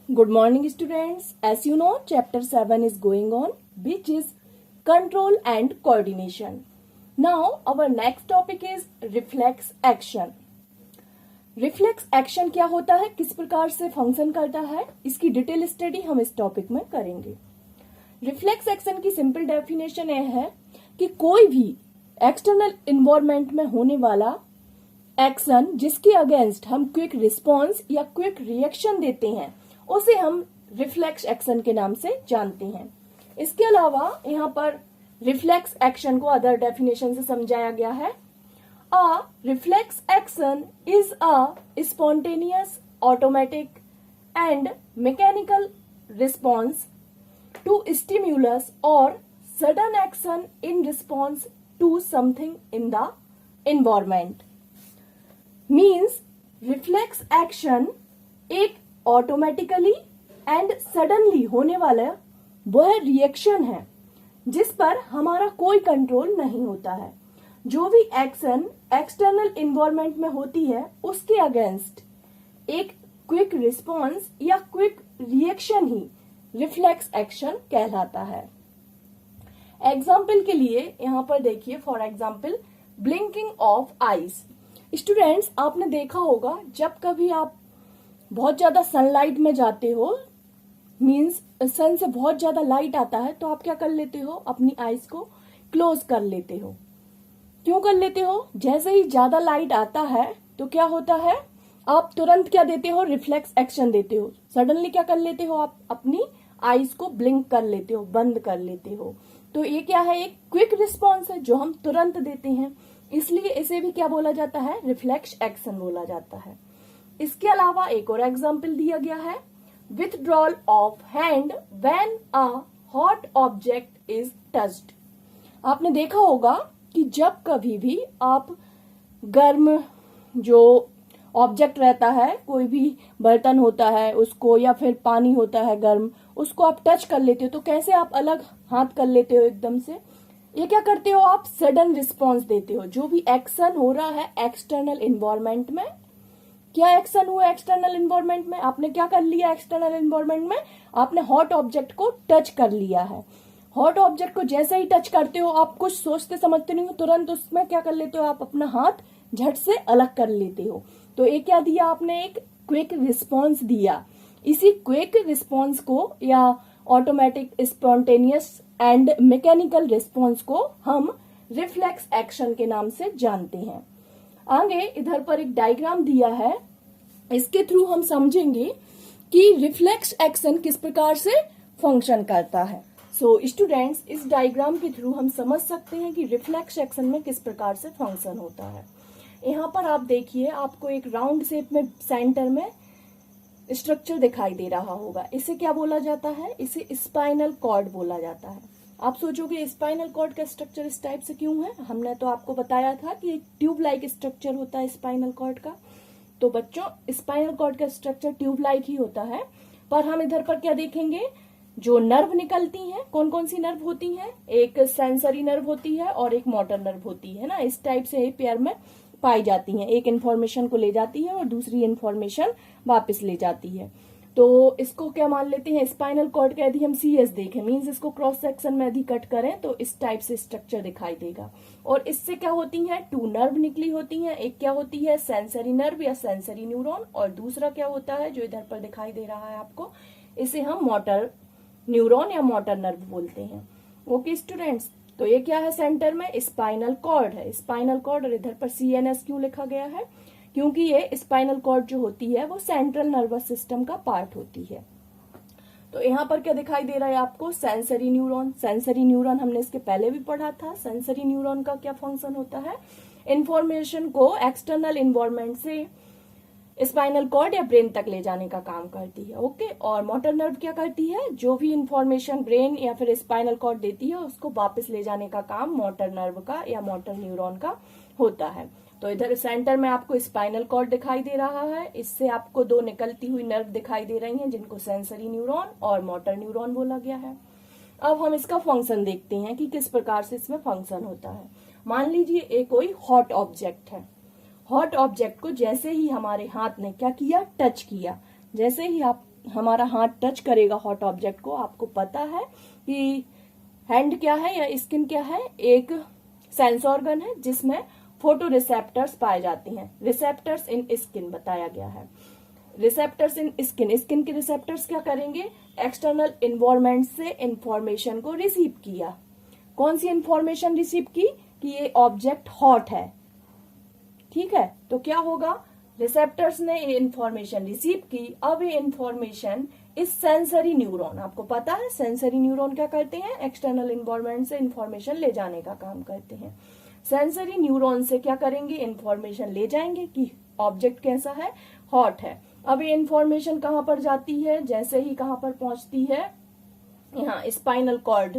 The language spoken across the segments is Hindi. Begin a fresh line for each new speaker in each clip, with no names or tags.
Good morning, students. As you know, chapter 7 is going on, which is control and coordination. Now, our next topic is reflex action. Reflex action क्या होता है, किस प्रकार से फंक्शन करता है, इसकी डिटेल स्टडी हम इस टॉपिक में करेंगे। रिफ्लेक्स एक्शन की सिंपल डेफिनेशन यह है कि कोई भी एक्सटर्नल इन्वायरमेंट में होने वाला एक्शन जिसके अगेंस्ट हम क्विक रिस्पॉन्स या क्विक रिएक्शन देते हैं उसे हम रिफ्लेक्स एक्शन के नाम से जानते हैं। इसके अलावा यहाँ पर रिफ्लेक्स एक्शन को अदर डेफिनेशन से समझाया गया है। A reflex action is a spontaneous, automatic and mechanical response to stimulus or sudden action in response to something in the environment. Means reflex action एक ऑटोमेटिकली एंड सडनली होने वाला वह रिएक्शन है जिस पर हमारा कोई कंट्रोल नहीं होता है। जो भी एक्शन एक्सटर्नल इन्वायरमेंट में होती है उसके अगेंस्ट एक क्विक रिस्पॉन्स या क्विक रिएक्शन ही रिफ्लेक्स एक्शन कहलाता है। एग्जाम्पल के लिए यहां पर देखिए, for example blinking of eyes. Students, आपने देखा होगा जब कभी आप बहुत ज्यादा सनलाइट में जाते हो, मीन्स सन से बहुत ज्यादा लाइट आता है, तो आप क्या कर लेते हो, अपनी आईज को क्लोज कर लेते हो। क्यों कर लेते हो? जैसे ही ज्यादा लाइट आता है तो क्या होता है, आप तुरंत क्या देते हो, रिफ्लेक्स एक्शन देते हो। सडनली क्या कर लेते हो, आप अपनी आईज को ब्लिंक कर लेते हो, बंद कर लेते हो। तो ये क्या है, एक क्विक रिस्पॉन्स है जो हम तुरंत देते हैं, इसलिए इसे भी क्या बोला जाता है, रिफ्लेक्स एक्शन बोला जाता है। इसके अलावा एक और एग्जाम्पल दिया गया है, withdrawal of hand when a hot object is touched. आपने देखा होगा कि जब कभी भी आप गर्म जो ऑब्जेक्ट रहता है, कोई भी बर्तन होता है उसको, या फिर पानी होता है गर्म, उसको आप टच कर लेते हो तो कैसे आप अलग हाथ कर लेते हो एकदम से। ये क्या करते हो, आप सडन रिस्पॉन्स देते हो। जो भी एक्शन हो रहा है एक्सटर्नल इन्वायरमेंट में, क्या एक्शन हुआ एक्सटर्नल इन्वायरमेंट में, आपने क्या कर लिया एक्सटर्नल इन्वायरमेंट में, आपने हॉट ऑब्जेक्ट को टच कर लिया है। हॉट ऑब्जेक्ट को जैसे ही टच करते हो, आप कुछ सोचते समझते नहीं हो, तुरंत उसमें क्या कर लेते हो, आप अपना हाथ झट से अलग कर लेते हो। तो ये क्या दिया आपने, एक क्विक रिस्पॉन्स दिया। इसी क्विक रिस्पॉन्स को या automatic, spontaneous and mechanical response को हम रिफ्लेक्स एक्शन के नाम से जानते हैं। आगे इधर पर एक डायग्राम दिया है, इसके थ्रू हम समझेंगे कि रिफ्लेक्स एक्शन किस प्रकार से फंक्शन करता है। सो स्टूडेंट्स, इस डायग्राम के थ्रू हम समझ सकते हैं कि रिफ्लेक्स एक्शन में किस प्रकार से फंक्शन होता है। यहाँ पर आप देखिए, आपको एक राउंड शेप में सेंटर में स्ट्रक्चर दिखाई दे रहा होगा। इसे क्या बोला जाता है, इसे स्पाइनल कॉर्ड बोला जाता है। आप सोचोगे स्पाइनल कॉर्ड का स्ट्रक्चर इस टाइप से क्यों है, हमने तो आपको बताया था कि एक ट्यूब लाइक स्ट्रक्चर होता है स्पाइनल कॉर्ड का। तो बच्चों, स्पाइनल कॉर्ड का स्ट्रक्चर ट्यूब लाइक ही होता है। पर हम इधर पर क्या देखेंगे, जो नर्व निकलती हैं, कौन कौन सी नर्व होती हैं, एक सेंसरी नर्व होती है और एक मोटर नर्व होती है ना। इस टाइप से पेयर में पाई जाती हैं, एक इन्फॉर्मेशन को ले जाती है और दूसरी इन्फॉर्मेशन वापस ले जाती है। तो इसको क्या मान लेते हैं, स्पाइनल कॉर्ड का यदि हम सीएस देखें, मींस इसको क्रॉस सेक्शन में यदि कट करें तो इस टाइप से स्ट्रक्चर दिखाई देगा। और इससे क्या होती हैं, टू नर्व निकली होती हैं। एक क्या होती है, सेंसरी नर्व या सेंसरी न्यूरॉन, और दूसरा क्या होता है जो इधर पर दिखाई दे रहा है आपको, इसे हम मोटर न्यूरॉन या मोटर नर्व बोलते हैं। ओके स्टूडेंट्स, तो ये क्या है, सेंटर में स्पाइनल कॉर्ड है, स्पाइनल कॉर्ड। और इधर पर सीएनएस क्यों लिखा गया है, क्योंकि ये स्पाइनल कॉर्ड जो होती है वो सेंट्रल नर्वस सिस्टम का पार्ट होती है। तो यहाँ पर क्या दिखाई दे रहा है आपको, सेंसरी न्यूरॉन। सेंसरी न्यूरॉन हमने इसके पहले भी पढ़ा था। सेंसरी न्यूरॉन का क्या फंक्शन होता है, इंफॉर्मेशन को एक्सटर्नल इन्वायरमेंट से स्पाइनल कॉर्ड या ब्रेन तक ले जाने का काम करती है। ओके, और मोटर नर्व क्या करती है, जो भी इंफॉर्मेशन ब्रेन या फिर स्पाइनल कॉर्ड देती है उसको वापस ले जाने का काम मोटर नर्व का या मोटर न्यूरॉन का होता है। तो इधर सेंटर में आपको स्पाइनल कॉर्ड दिखाई दे रहा है, इससे आपको दो निकलती हुई नर्व दिखाई दे रही हैं जिनको सेंसरी न्यूरॉन और मोटर न्यूरॉन बोला गया है। अब हम इसका फंक्शन देखते हैं कि किस प्रकार से इसमें फंक्शन होता है। मान लीजिए एक कोई हॉट ऑब्जेक्ट है, हॉट ऑब्जेक्ट को जैसे ही हमारे हाथ ने क्या किया, टच किया, जैसे ही आप हमारा हाथ टच करेगा हॉट ऑब्जेक्ट को, आपको पता है कि हैंड क्या है या स्किन क्या है, एक सेंस ऑर्गन है जिसमें फोटो रिसेप्टर्स पाए जाते हैं। रिसेप्टर्स इन स्किन बताया गया है। रिसेप्टर्स इन स्किन, स्किन के रिसेप्टर्स क्या करेंगे, एक्सटर्नल इन्वायरमेंट से इंफॉर्मेशन को रिसीव किया। कौन सी इंफॉर्मेशन रिसीव की कि ये ऑब्जेक्ट हॉट है, ठीक है। तो क्या होगा, रिसेप्टर्स ने ये इंफॉर्मेशन रिसीव की। अब ये इंफॉर्मेशन इस सेंसरी न्यूरॉन, आपको पता है सेंसरी न्यूरॉन क्या करते हैं, एक्सटर्नल इन्वायरमेंट से इंफॉर्मेशन ले जाने का काम करते हैं। सेंसरी न्यूरॉन से क्या करेंगे, इंफॉर्मेशन ले जाएंगे कि ऑब्जेक्ट कैसा है, हॉट है। अब ये इंफॉर्मेशन कहां पर जाती है, जैसे ही कहां पर पहुंचती है, यहाँ स्पाइनल कॉर्ड,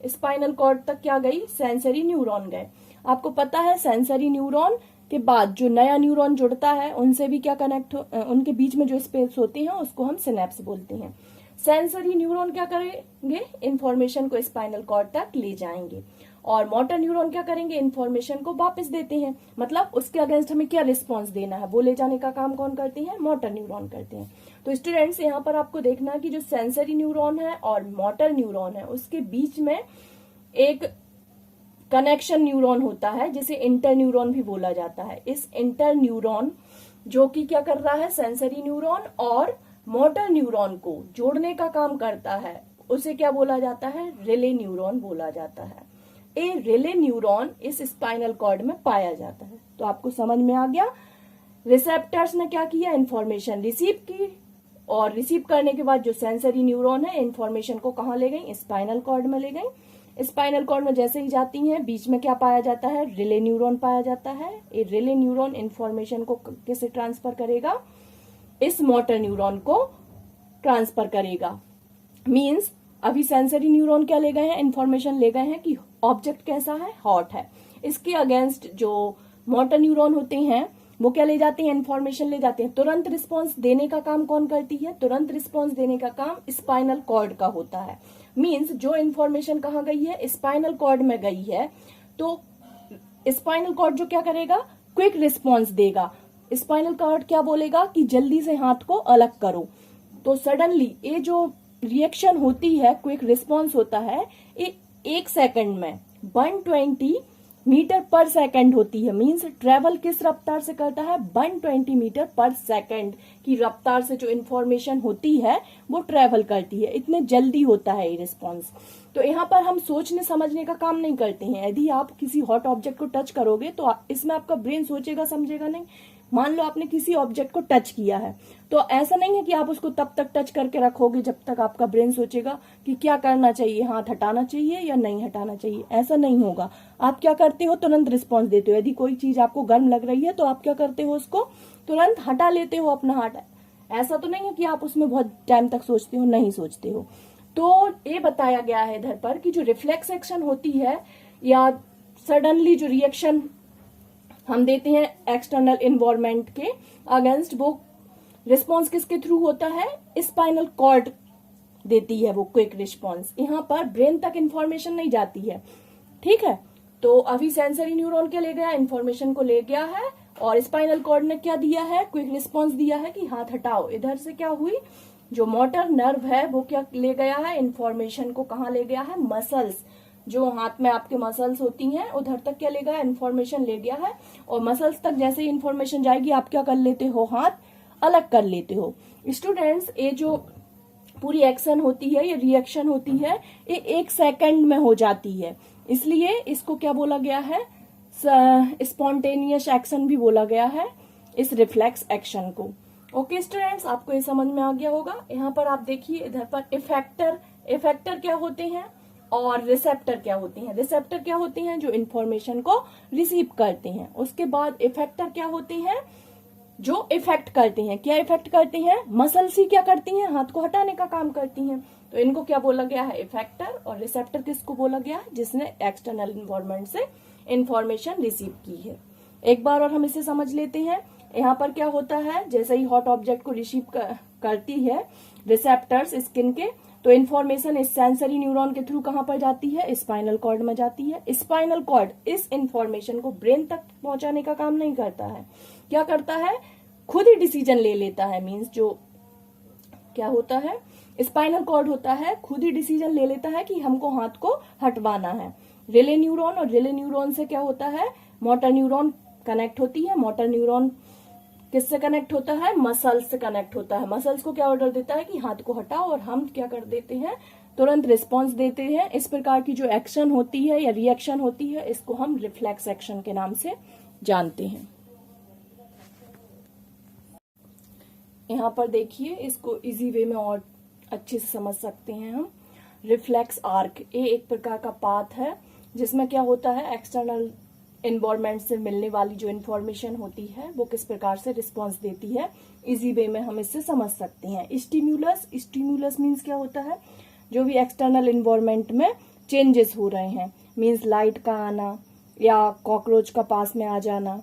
स्पाइनल कॉर्ड तक क्या गई, सेंसरी न्यूरॉन गए। आपको पता है सेंसरी न्यूरॉन के बाद जो नया न्यूरॉन जुड़ता है उनसे भी क्या कनेक्ट, उनके बीच में जो स्पेस होती है उसको हम सिनेप्स बोलते हैं। सेंसरी न्यूरॉन क्या करेंगे, इंफॉर्मेशन को स्पाइनल कॉर्ड तक ले जाएंगे, और मोटर न्यूरॉन क्या करेंगे, इंफॉर्मेशन को वापस देते हैं। मतलब उसके अगेंस्ट हमें क्या रिस्पॉन्स देना है, वो ले जाने का काम कौन करते हैं, मोटर न्यूरॉन करते हैं। तो स्टूडेंट्स यहाँ पर आपको देखना है कि जो सेंसरी न्यूरॉन है और मोटर न्यूरॉन है उसके बीच में एक कनेक्शन न्यूरॉन होता है जिसे इंटर न्यूरॉन भी बोला जाता है। इस इंटर न्यूरॉन जो कि क्या कर रहा है, सेंसरी न्यूरॉन और मोटर न्यूरॉन को जोड़ने का काम करता है, उसे क्या बोला जाता है, रिले न्यूरॉन बोला जाता है। ए रिले न्यूरॉन इस स्पाइनल कॉर्ड में पाया जाता है। तो आपको समझ में आ गया, रिसेप्टर्स ने क्या किया, इंफॉर्मेशन रिसीव की, और रिसीव करने के बाद जो सेंसरी न्यूरॉन है इंफॉर्मेशन को कहाँ ले गई, स्पाइनल कॉर्ड में ले गई। स्पाइनल कॉर्ड में जैसे ही जाती हैं बीच में क्या पाया जाता है, रिले न्यूरॉन पाया जाता है। ये रिले न्यूरॉन इंफॉर्मेशन को किसे ट्रांसफर करेगा, इस मोटर न्यूरॉन को ट्रांसफर करेगा। मींस अभी सेंसरी न्यूरॉन क्या ले गए हैं, इंफॉर्मेशन ले गए हैं कि ऑब्जेक्ट कैसा है, हॉट है। इसके अगेंस्ट जो मोटर न्यूरॉन होते हैं वो क्या ले जाते हैं, इंफॉर्मेशन ले जाते हैं। तुरंत रिस्पॉन्स देने का काम कौन करती है, तुरंत रिस्पॉन्स देने का काम स्पाइनल कॉर्ड का होता है। मींस जो इंफॉर्मेशन कहाँ गई है, स्पाइनल कॉर्ड में गई है, तो स्पाइनल कॉर्ड जो क्या करेगा, क्विक रिस्पॉन्स देगा। स्पाइनल कॉर्ड क्या बोलेगा कि जल्दी से हाथ को अलग करो। तो सडनली ये जो रिएक्शन होती है, क्विक रिस्पॉन्स होता है, ये 1 सेकंड में 120 मीटर पर सेकंड होती है। मींस ट्रेवल किस रफ्तार से करता है, 120 मीटर पर सेकंड की रफ्तार से जो इंफॉर्मेशन होती है वो ट्रेवल करती है। इतने जल्दी होता है ये रिस्पॉन्स। तो यहाँ पर हम सोचने समझने का काम नहीं करते हैं। यदि आप किसी हॉट ऑब्जेक्ट को टच करोगे तो इसमें आपका ब्रेन सोचेगा समझेगा नहीं। मान लो आपने किसी ऑब्जेक्ट को टच किया है, तो ऐसा नहीं है कि आप उसको तब तक टच करके रखोगे जब तक आपका ब्रेन सोचेगा कि क्या करना चाहिए, हाथ हटाना चाहिए या नहीं हटाना चाहिए। ऐसा नहीं होगा। आप क्या करते हो, तुरंत रिस्पॉन्स देते हो। यदि कोई चीज आपको गर्म लग रही है तो आप क्या करते हो, उसको तुरंत हटा लेते हो अपना हाथ। ऐसा तो नहीं है कि आप उसमें बहुत टाइम तक सोचते हो, नहीं सोचते हो। तो ये बताया गया है इधर पर कि जो रिफ्लेक्स एक्शन होती है या सडनली जो रिएक्शन हम देते हैं एक्सटर्नल इन्वायरमेंट के अगेंस्ट, वो रिस्पॉन्स किसके थ्रू होता है, स्पाइनल कॉर्ड देती है वो क्विक रिस्पॉन्स। यहाँ पर ब्रेन तक इंफॉर्मेशन नहीं जाती है, ठीक है। तो अभी सेंसरी न्यूरॉन क्या ले गया, इंफॉर्मेशन को ले गया है, और स्पाइनल कॉर्ड ने क्या दिया है, क्विक रिस्पॉन्स दिया है कि हाथ हटाओ। इधर से क्या हुई, जो मोटर नर्व है वो क्या ले गया है, इंफॉर्मेशन को कहाँ ले गया है, मसल्स, जो हाथ में आपके मसल्स होती हैं उधर तक क्या ले गया, इंफॉर्मेशन ले गया है। और मसल्स तक जैसे ही इंफॉर्मेशन जाएगी आप क्या कर लेते हो, हाथ अलग कर लेते हो। स्टूडेंट्स, ये जो पूरी एक्शन होती है, ये रिएक्शन होती है, ये 1 सेकंड में हो जाती है। इसलिए इसको क्या बोला गया है, स्पॉन्टेनियस एक्शन भी बोला गया है इस रिफ्लेक्स एक्शन को। ओके स्टूडेंट्स, आपको ये समझ में आ गया होगा। यहाँ पर आप देखिए इधर पर इफेक्टर क्या होते हैं और रिसेप्टर क्या होते हैं। रिसेप्टर क्या होते हैं, जो इन्फॉर्मेशन को रिसीव करते हैं। उसके बाद इफेक्टर क्या होते हैं, जो इफेक्ट करते हैं। क्या इफेक्ट करते हैं, मसल्स ही क्या करती हैं, हाथ को हटाने का काम करती हैं। तो इनको क्या बोला गया है, इफेक्टर। और रिसेप्टर किसको बोला गया है, जिसने एक्सटर्नल इन्वायरमेंट से इंफॉर्मेशन रिसीव की है। एक बार और हम इसे समझ लेते हैं। यहाँ पर क्या होता है, जैसे ही हॉट ऑब्जेक्ट को रिसीव करती है रिसेप्टर्स स्किन के, तो इन्फॉर्मेशन इस सेंसरी न्यूरॉन के थ्रू कहां पर जाती है, स्पाइनल कॉर्ड में जाती है। स्पाइनल कॉर्ड इस इन्फॉर्मेशन को ब्रेन तक पहुंचाने का काम नहीं करता है। क्या करता है, खुद ही डिसीजन ले लेता है। मींस जो क्या होता है, स्पाइनल कॉर्ड होता है, खुद ही डिसीजन ले लेता है कि हमको हाथ को हटवाना है। रिले न्यूरॉन, और रिले न्यूरॉन से क्या होता है, मोटर न्यूरॉन कनेक्ट होती है। मोटर न्यूरॉन किससे कनेक्ट होता है, मसल्स से कनेक्ट होता है। मसल्स को क्या ऑर्डर देता है कि हाथ को हटाओ, और हम क्या कर देते हैं, तुरंत रिस्पॉन्स देते हैं। इस प्रकार की जो एक्शन होती है या रिएक्शन होती है, इसको हम रिफ्लेक्स एक्शन के नाम से जानते हैं। यहाँ पर देखिए, इसको इजी वे में और अच्छे से समझ सकते हैं हम। रिफ्लेक्स आर्क, ये एक प्रकार का पाथ है जिसमें क्या होता है, एक्सटर्नल एनवायरनमेंट से मिलने वाली जो इन्फॉर्मेशन होती है वो किस प्रकार से रिस्पॉन्स देती है, इजी वे में हम इससे समझ सकते हैं। स्टिम्युलस, स्टिम्युलस मीन्स क्या होता है, जो भी एक्सटर्नल एनवायरनमेंट में चेंजेस हो रहे हैं, मीन्स लाइट का आना या कॉकरोच का पास में आ जाना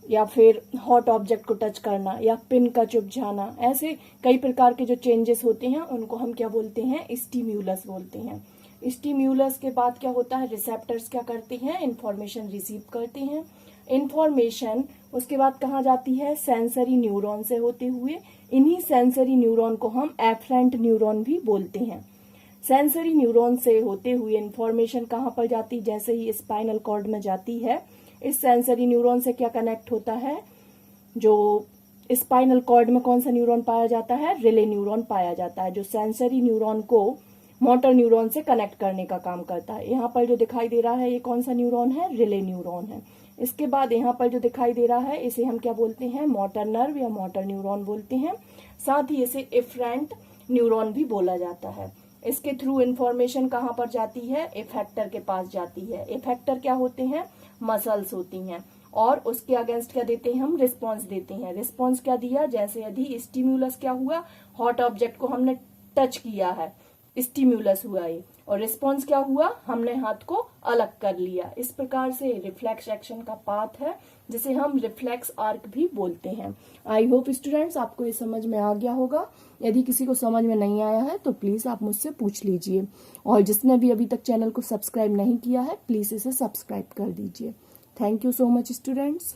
या फिर हॉट ऑब्जेक्ट को टच करना या पिन का चुभ जाना, ऐसे कई प्रकार के जो चेंजेस होते हैं उनको हम क्या बोलते हैं, स्टिम्युलस बोलते हैं। स्टिम्युलस के बाद क्या होता है, रिसेप्टर्स क्या करते हैं, इंफॉर्मेशन रिसीव करते हैं। इंफॉर्मेशन उसके बाद कहाँ जाती है, सेंसरी न्यूरॉन से होते हुए। इन्हीं सेंसरी न्यूरॉन को हम एफरेंट न्यूरॉन भी बोलते हैं। सेंसरी न्यूरॉन से होते हुए इंफॉर्मेशन कहाँ पर जाती, जैसे ही स्पाइनल कॉर्ड में जाती है, इस सेंसरी न्यूरॉन से क्या कनेक्ट होता है, जो स्पाइनल कॉर्ड में कौन सा न्यूरॉन पाया जाता है, रिले न्यूरॉन पाया जाता है, जो सेंसरी न्यूरॉन को मोटर न्यूरॉन से कनेक्ट करने का काम करता है। यहाँ पर जो दिखाई दे रहा है ये कौन सा न्यूरॉन है, रिले न्यूरॉन है। इसके बाद यहाँ पर जो दिखाई दे रहा है इसे हम क्या बोलते हैं, मोटर नर्व या मोटर न्यूरॉन बोलते हैं। साथ ही इसे एफरेंट न्यूरॉन भी बोला जाता है। इसके थ्रू इंफॉर्मेशन कहाँ पर जाती है, इफेक्टर के पास जाती है। इफेक्टर क्या होते हैं, मसल्स होती हैं, और उसके अगेंस्ट क्या देते हैं हम, रिस्पॉन्स देते हैं। रिस्पॉन्स क्या दिया, जैसे यदि स्टिम्युलस क्या हुआ, हॉट ऑब्जेक्ट को हमने टच किया है, स्टिम्युलस हुआ ये, और रिस्पॉन्स क्या हुआ, हमने हाथ को अलग कर लिया। इस प्रकार से रिफ्लेक्स एक्शन का पाथ है जिसे हम रिफ्लेक्स आर्क भी बोलते हैं। आई होप स्टूडेंट्स आपको ये समझ में आ गया होगा। यदि किसी को समझ में नहीं आया है तो प्लीज आप मुझसे पूछ लीजिए, और जिसने भी अभी तक चैनल को सब्सक्राइब नहीं किया है प्लीज इसे सब्सक्राइब कर दीजिए। Thank you so much students.